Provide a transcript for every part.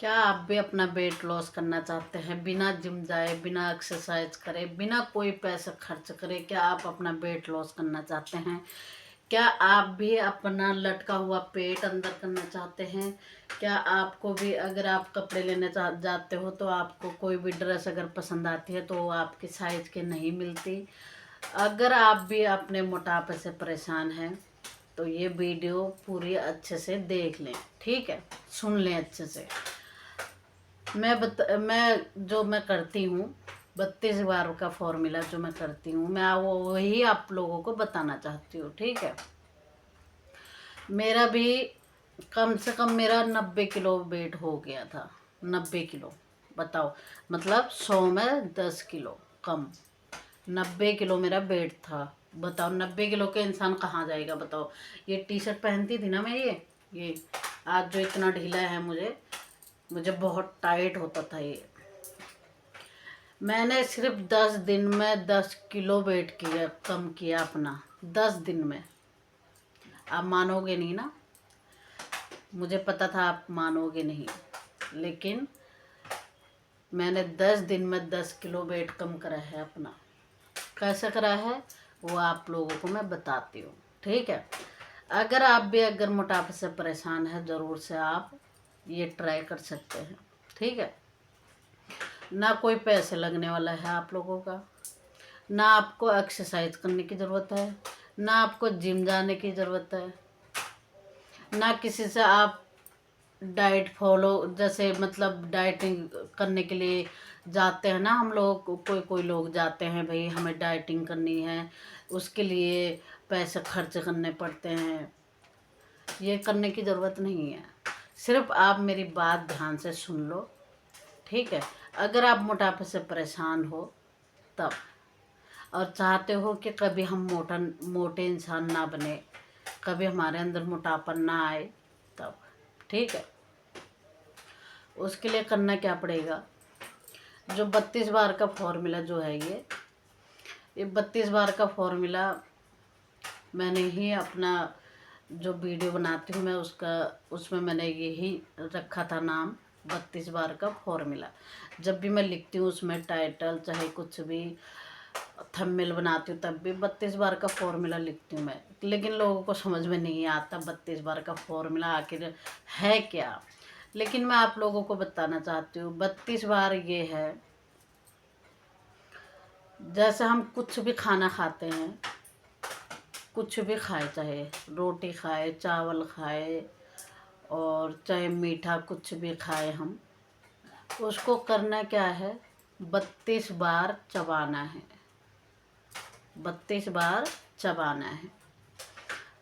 क्या आप भी अपना वेट लॉस करना चाहते हैं? बिना जिम जाए, बिना एक्सरसाइज करे, बिना कोई पैसा खर्च करे, क्या आप अपना वेट लॉस करना चाहते हैं? क्या आप भी अपना लटका हुआ पेट अंदर करना चाहते हैं? क्या आपको भी, अगर आप कपड़े लेने जाते हो तो आपको कोई भी ड्रेस अगर पसंद आती है तो वो आपके साइज के नहीं मिलती? अगर आप भी अपने मोटापे से परेशान हैं तो ये वीडियो पूरी अच्छे से देख लें, ठीक है? सुन लें अच्छे से। मैं जो मैं करती हूँ, 32 बार का फॉर्मूला जो मैं करती हूँ, मैं वो वही आप लोगों को बताना चाहती हूँ, ठीक है? मेरा भी कम से कम मेरा 90 किलो वेट हो गया था। 90 किलो, बताओ, मतलब 100 में 10 किलो कम। 90 किलो मेरा वेट था। बताओ 90 किलो के इंसान कहाँ जाएगा? बताओ। ये टी शर्ट पहनती थी ना मैं, ये आज जो इतना ढीला है, मुझे मुझे बहुत टाइट होता था ये। मैंने सिर्फ 10 दिन में 10 किलो वेट किया, कम किया अपना, 10 दिन में। आप मानोगे नहीं ना, मुझे पता था आप मानोगे नहीं, लेकिन मैंने 10 दिन में 10 किलो वेट कम करा है अपना। कैसे करा है वो आप लोगों को मैं बताती हूँ, ठीक है? अगर आप भी अगर मोटापे से परेशान है, ज़रूर से आप ये ट्राई कर सकते हैं, ठीक है? ना कोई पैसे लगने वाला है आप लोगों का, ना आपको एक्सरसाइज करने की ज़रूरत है, ना आपको जिम जाने की ज़रूरत है, ना किसी से आप डाइट फॉलो, जैसे मतलब डाइटिंग करने के लिए जाते हैं ना हम लोग, कोई कोई लोग जाते हैं, भाई हमें डाइटिंग करनी है, उसके लिए पैसे खर्च करने पड़ते हैं। ये करने की ज़रूरत नहीं है। सिर्फ आप मेरी बात ध्यान से सुन लो, ठीक है? अगर आप मोटापे से परेशान हो तब, और चाहते हो कि कभी हम मोटे इंसान ना बने, कभी हमारे अंदर मोटापन ना आए, तब, ठीक है? उसके लिए करना क्या पड़ेगा? जो 32 बार का फॉर्मूला जो है, ये 32 बार का फॉर्मूला मैंने ही अपना जो वीडियो बनाती हूँ मैं, उसमें मैंने यही रखा था नाम, 32 बार का फॉर्मूला। जब भी मैं लिखती हूँ उसमें टाइटल चाहे कुछ भी थंबनेल बनाती हूँ, तब भी 32 बार का फॉर्मूला लिखती हूँ मैं। लेकिन लोगों को समझ में नहीं आता 32 बार का फॉर्मूला आखिर है क्या। लेकिन मैं आप लोगों को बताना चाहती हूँ, 32 बार ये है, जैसे हम कुछ भी खाना खाते हैं, कुछ भी खाए, चाहे रोटी खाए, चावल खाए, और चाहे मीठा कुछ भी खाए हम, उसको करना क्या है? 32 बार चबाना है। 32 बार चबाना है।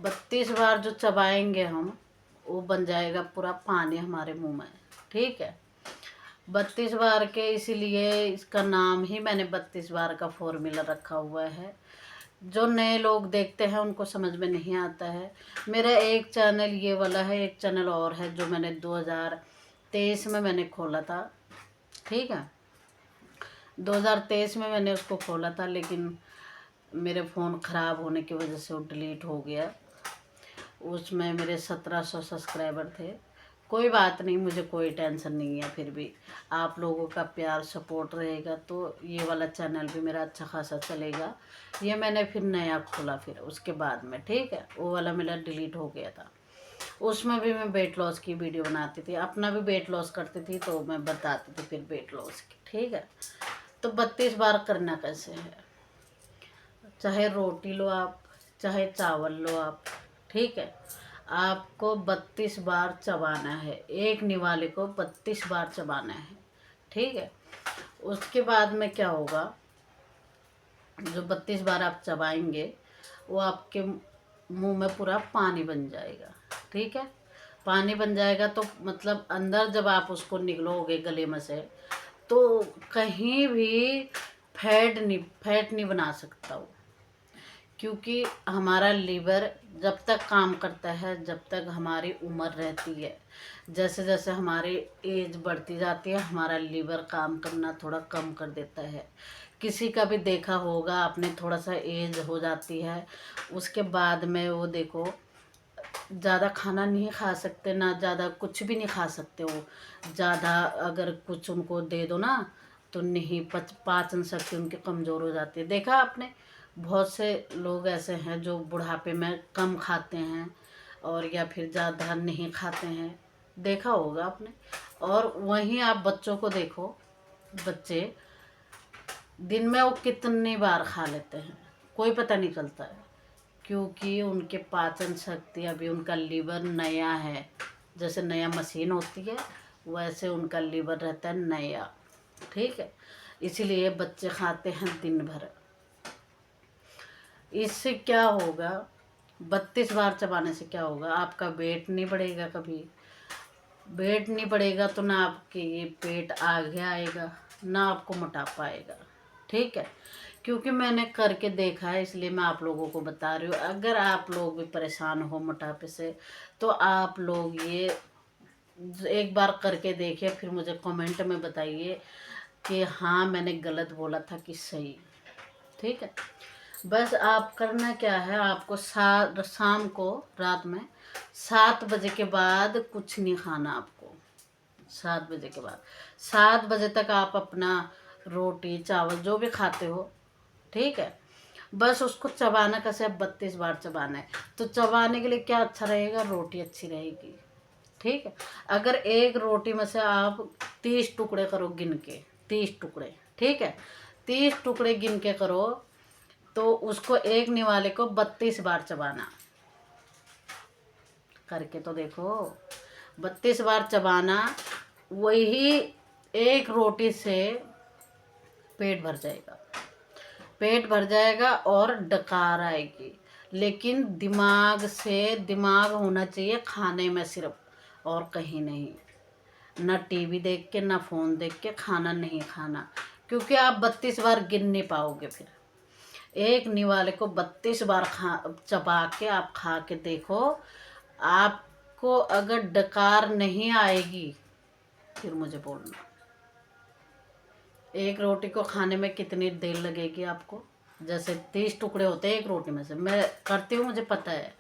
32 बार जो चबाएंगे हम, वो बन जाएगा पूरा पानी हमारे मुंह में, ठीक है? 32 बार के, इसीलिए इसका नाम ही मैंने 32 बार का फॉर्मूला रखा हुआ है। जो नए लोग देखते हैं उनको समझ में नहीं आता है। मेरा एक चैनल ये वाला है, एक चैनल और है जो मैंने 2023 में मैंने खोला था, ठीक है? 2023 में मैंने उसको खोला था, लेकिन मेरे फ़ोन ख़राब होने की वजह से वो डिलीट हो गया। उसमें मेरे 1700 सब्सक्राइबर थे। कोई बात नहीं, मुझे कोई टेंशन नहीं है। फिर भी आप लोगों का प्यार सपोर्ट रहेगा तो ये वाला चैनल भी मेरा अच्छा खासा चलेगा। ये मैंने फिर नया खोला फिर उसके बाद में, ठीक है? वो वाला मेरा डिलीट हो गया था। उसमें भी मैं वेट लॉस की वीडियो बनाती थी, अपना भी वेट लॉस करती थी, तो मैं बताती थी फिर वेट लॉस की, ठीक है? तो 32 बार करना कैसे है? चाहे रोटी लो आप, चाहे चावल लो आप, ठीक है? आपको 32 बार चबाना है। एक निवाले को 32 बार चबाना है, ठीक है? उसके बाद में क्या होगा? जो 32 बार आप चबाएंगे, वो आपके मुंह में पूरा पानी बन जाएगा, ठीक है? पानी बन जाएगा तो मतलब अंदर जब आप उसको निगलोगे गले में से, तो कहीं भी फैट नहीं बना सकता वो। क्योंकि हमारा लीवर जब तक काम करता है, जब तक हमारी उम्र रहती है, जैसे जैसे हमारी एज बढ़ती जाती है, हमारा लीवर काम करना थोड़ा कम कर देता है। किसी का भी देखा होगा आपने, थोड़ा सा एज हो जाती है, उसके बाद में वो देखो ज़्यादा खाना नहीं खा सकते ना, ज़्यादा कुछ भी नहीं खा सकते। वो ज़्यादा अगर कुछ उनको दे दो ना तो नहीं पाचन शक्ति उनकी कमज़ोर हो जाती है। देखा आपने, बहुत से लोग ऐसे हैं जो बुढ़ापे में कम खाते हैं और या फिर ज़्यादा नहीं खाते हैं, देखा होगा आपने। और वहीं आप बच्चों को देखो, बच्चे दिन में वो कितनी बार खा लेते हैं, कोई पता नहीं चलता है, क्योंकि उनके पाचन शक्ति, अभी उनका लीवर नया है। जैसे नया मशीन होती है वैसे उनका लीवर रहता है नया, ठीक है। इसीलिए बच्चे खाते हैं दिन भर। इससे क्या होगा, 32 बार चबाने से क्या होगा, आपका वेट नहीं बढ़ेगा। कभी वेट नहीं बढ़ेगा तो ना आपके ये पेट आगे आएगा, ना आपको मोटापा आएगा, ठीक है। क्योंकि मैंने करके देखा है, इसलिए मैं आप लोगों को बता रही हूँ। अगर आप लोग भी परेशान हो मोटापे से तो आप लोग ये एक बार करके देखिए, फिर मुझे कमेंट में बताइए कि हाँ मैंने गलत बोला था कि सही, ठीक है। बस आप करना क्या है, आपको शाम को रात में 7 बजे के बाद कुछ नहीं खाना आपको। 7 बजे के बाद 7 बजे तक आप अपना रोटी चावल जो भी खाते हो, ठीक है, बस उसको चबाना कैसे, अब 32 बार चबाना है। तो चबाने के लिए क्या अच्छा रहेगा, रोटी अच्छी रहेगी, ठीक है। अगर एक रोटी में से आप 30 टुकड़े करो गिन के, 30 टुकड़े, ठीक है, 30 टुकड़े गिन के करो तो उसको एक निवाले को 32 बार चबाना। करके तो देखो, 32 बार चबाना, वही एक रोटी से पेट भर जाएगा, पेट भर जाएगा और डकार आएगी। लेकिन दिमाग होना चाहिए खाने में सिर्फ, और कहीं नहीं। ना टीवी देख के ना फ़ोन देख के खाना नहीं खाना, क्योंकि आप 32 बार गिन नहीं पाओगे। फिर एक निवाले को 32 बार चबा के आप खा के देखो, आपको अगर डकार नहीं आएगी फिर मुझे बोलना। एक रोटी को खाने में कितनी देर लगेगी आपको, जैसे 30 टुकड़े होते हैं एक रोटी में से, मैं करती हूँ मुझे पता है।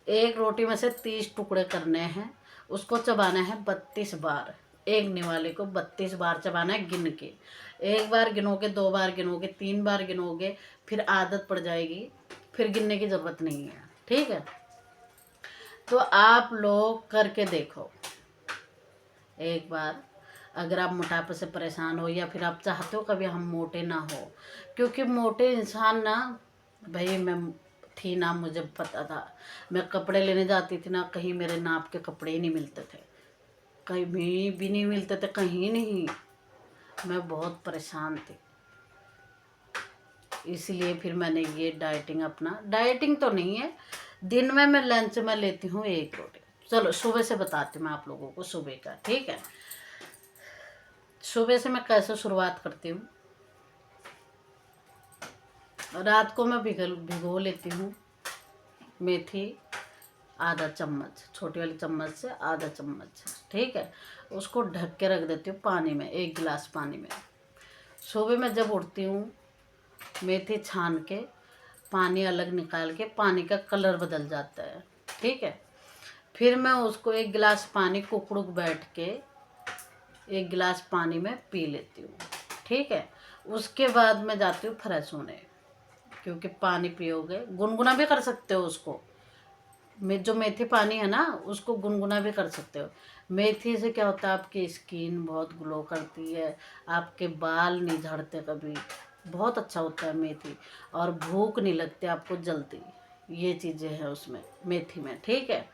एक रोटी में से 30 टुकड़े करने हैं, उसको चबाना है 32 बार। एक निवाले को 32 बार चबाना है गिन के। एक बार गिनोगे, 2 बार गिनोगे, 3 बार गिनोगे, फिर आदत पड़ जाएगी, फिर गिनने की ज़रूरत नहीं है, ठीक है। तो आप लोग करके देखो एक बार। अगर आप मोटापे से परेशान हो या फिर आप चाहते हो कभी हम मोटे ना हो, क्योंकि मोटे इंसान ना, भाई मैं थी ना, मुझे पता था। मैं कपड़े लेने जाती थी ना, कहीं मेरे नाप के कपड़े ही नहीं मिलते थे, कहीं भी नहीं मिलते थे, कहीं नहीं। मैं बहुत परेशान थी, इसलिए फिर मैंने ये डाइटिंग अपना, डाइटिंग तो नहीं है, दिन में मैं लंच में लेती हूँ एक रोटी। चलो सुबह से बताती हूँ मैं आप लोगों को सुबह का, ठीक है। सुबह से मैं कैसे शुरुआत करती हूँ, रात को मैं भिगो लेती हूँ मेथी, आधा चम्मच, छोटी वाली चम्मच से आधा चम्मच, ठीक है। उसको ढक के रख देती हूँ पानी में, 1 गिलास पानी में। सुबह में जब उठती हूँ, मेथी छान के पानी अलग निकाल के, पानी का कलर बदल जाता है, ठीक है। फिर मैं उसको 1 गिलास पानी कुकड़ुक बैठ के 1 गिलास पानी में पी लेती हूँ, ठीक है। उसके बाद मैं जाती हूँ फ्रेश होने, क्योंकि पानी पियोगे, गुनगुना भी कर सकते हो उसको। जो मेथी पानी है ना, उसको गुनगुना भी कर सकते हो। मेथी से क्या होता है, आपकी स्किन बहुत ग्लो करती है, आपके बाल नहीं झड़ते कभी, बहुत अच्छा होता है मेथी। और भूख नहीं लगती आपको जल्दी, ये चीज़ें हैं उसमें मेथी में, ठीक है।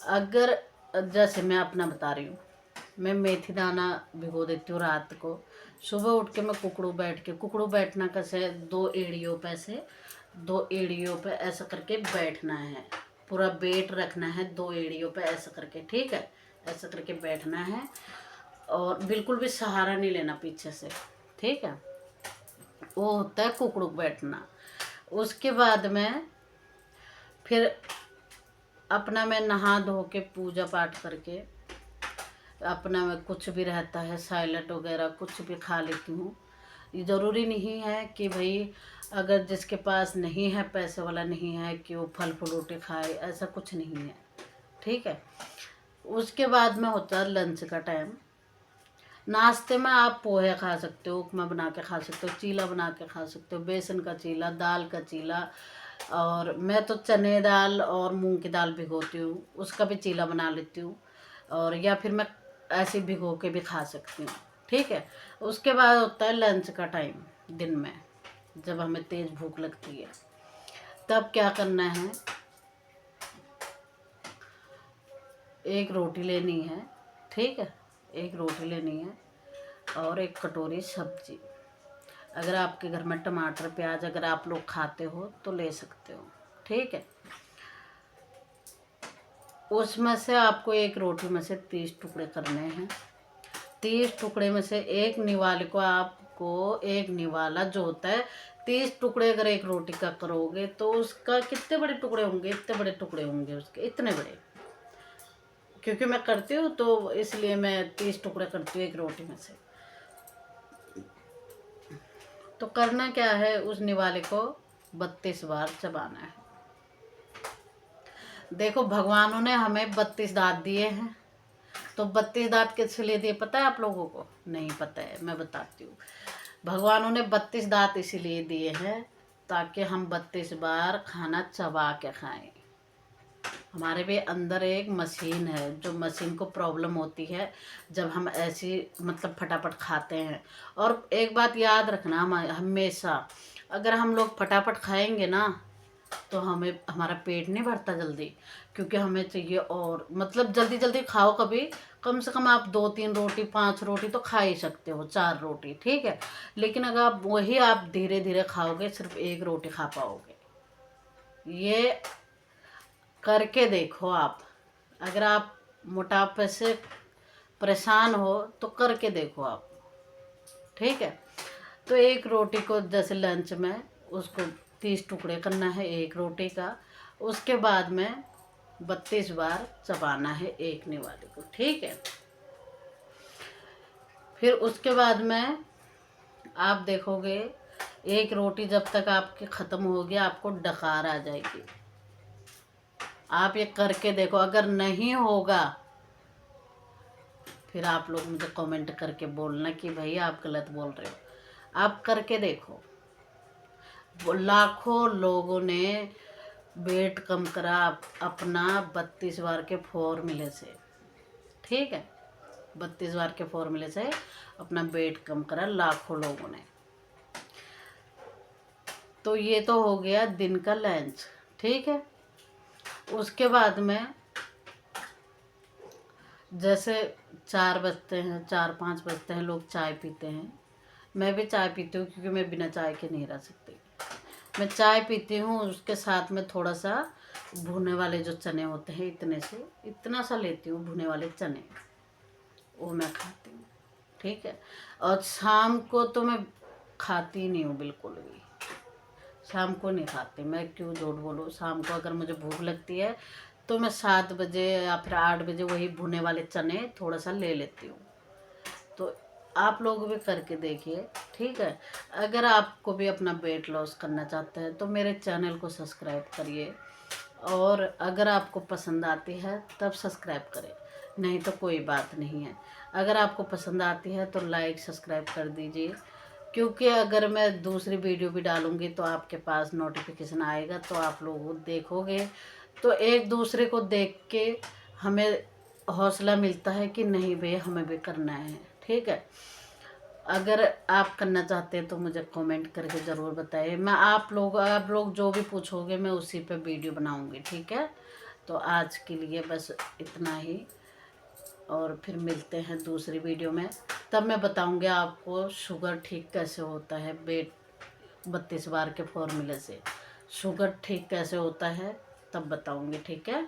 अगर जैसे मैं अपना बता रही हूँ, मैं मेथी दाना भिगो देती हूँ रात को, सुबह उठ के मैं कुकड़ू बैठना कैसे, 2 एड़ियों पे से 2 एड़ियों पे ऐसा करके बैठना है, पूरा वेट रखना है 2 एड़ियों पे ऐसा करके, ठीक है। ऐसा करके बैठना है और बिल्कुल भी सहारा नहीं लेना पीछे से, ठीक है। वो होता है कुकड़ू बैठना। उसके बाद में फिर अपना मैं नहा धो के पूजा पाठ करके अपना में कुछ भी रहता है, सैलेड वगैरह कुछ भी खा लेती हूँ। ये ज़रूरी नहीं है कि भाई अगर जिसके पास नहीं है, पैसे वाला नहीं है, कि वो फल फ्रूट खाए, ऐसा कुछ नहीं है। ठीक है। उसके बाद में होता है लंच का टाइम। नाश्ते में आप पोहे खा सकते हो, उपमा बना के खा सकते हो, चीला बना के खा सकते हो, बेसन का चीला, दाल का चीला, और मैं तो चने दाल और मूंग की दाल भिगोती हूँ, उसका भी चीला बना लेती हूँ। और या फिर मैं ऐसे भिगो के भी खा सकती हूँ, ठीक है। उसके बाद होता है लंच का टाइम। दिन में जब हमें तेज़ भूख लगती है तब क्या करना है, एक रोटी लेनी है, ठीक है, एक रोटी लेनी है और एक कटोरी सब्जी। अगर आपके घर में टमाटर प्याज अगर आप लोग खाते हो तो ले सकते हो, ठीक है। उसमें से आपको एक रोटी में से 30 टुकड़े करने हैं। 30 टुकड़े में से एक निवाले को आपको, एक निवाला जो होता है, 30 टुकड़े अगर एक रोटी का करोगे तो उसका कितने बड़े टुकड़े होंगे, इतने बड़े टुकड़े होंगे उसके, इतने बड़े। क्योंकि मैं करती हूँ तो इसलिए मैं 30 टुकड़े करती हूँ एक रोटी में से। तो करना क्या है, उस निवाले को 32 बार चबाना है। देखो भगवानों ने हमें 32 दांत दिए हैं, तो 32 दांत किस लिए दिए पता है आप लोगों को? नहीं पता है, मैं बताती हूँ। भगवानों ने 32 दांत इसीलिए दिए हैं ताकि हम 32 बार खाना चबा के खाएं। हमारे भी अंदर एक मशीन है, जो मशीन को प्रॉब्लम होती है जब हम ऐसी मतलब फटाफट खाते हैं। और एक बात याद रखना, हम हमेशा अगर हम लोग फटाफट खाएंगे ना तो हमें हमारा पेट नहीं भरता जल्दी, क्योंकि हमें चाहिए और मतलब जल्दी जल्दी खाओ। कभी कम से कम आप 2-3 रोटी 5 रोटी तो खा ही सकते हो, 4 रोटी, ठीक है। लेकिन अगर आप वही आप धीरे धीरे खाओगे सिर्फ एक रोटी खा पाओगे। ये करके देखो आप। अगर आप मोटापे से परेशान हो तो करके देखो आप, ठीक है। तो एक रोटी को जैसे लंच में उसको 30 टुकड़े करना है एक रोटी का। उसके बाद में 32 बार चबाना है एक निवाले को, ठीक है। फिर उसके बाद में आप देखोगे एक रोटी जब तक आपकी ख़त्म होगी आपको डकार आ जाएगी। आप ये करके देखो, अगर नहीं होगा फिर आप लोग मुझे कमेंट करके बोलना कि भाई आप गलत बोल रहे हो। आप करके देखो। लाखों लोगों ने वेट कम करा अपना 32 बार के फॉर्मूले से, ठीक है। 32 बार के फॉर्मूले से अपना वेट कम करा लाखों लोगों ने। तो ये तो हो गया दिन का लंच, ठीक है। उसके बाद में जैसे 4 बजते हैं, 4-5 बजते हैं, लोग चाय पीते हैं। मैं भी चाय पीती हूँ क्योंकि मैं बिना चाय के नहीं रह सकती। मैं चाय पीती हूँ, उसके साथ में थोड़ा सा भुने वाले जो चने होते हैं, इतना सा लेती हूँ भुने वाले चने, वो मैं खाती हूँ, ठीक है। और शाम को तो मैं खाती नहीं हूँ बिल्कुल भी, शाम को नहीं खाती। मैं क्यों झूठ बोलूँ, शाम को अगर मुझे भूख लगती है तो मैं 7 बजे या फिर 8 बजे वही भुने वाले चने थोड़ा सा ले लेती हूँ। तो आप लोग भी करके देखिए, ठीक है। अगर आपको भी अपना वेट लॉस करना चाहते हैं तो मेरे चैनल को सब्सक्राइब करिए, और अगर आपको पसंद आती है तब सब्सक्राइब करें, नहीं तो कोई बात नहीं है। अगर आपको पसंद आती है तो लाइक सब्सक्राइब कर दीजिए, क्योंकि अगर मैं दूसरी वीडियो भी डालूँगी तो आपके पास नोटिफिकेशन आएगा, तो आप लोग देखोगे तो एक दूसरे को देख के हमें हौसला मिलता है कि नहीं भैया हमें भी करना है, ठीक है। अगर आप करना चाहते हैं तो मुझे कमेंट करके ज़रूर बताइए। मैं आप लोग जो भी पूछोगे मैं उसी पे वीडियो बनाऊंगी, ठीक है। तो आज के लिए बस इतना ही, और फिर मिलते हैं दूसरी वीडियो में। तब मैं बताऊंगी आपको शुगर ठीक कैसे होता है, 32 बार के फॉर्मूले से शुगर ठीक कैसे होता है तब बताऊंगी, ठीक है।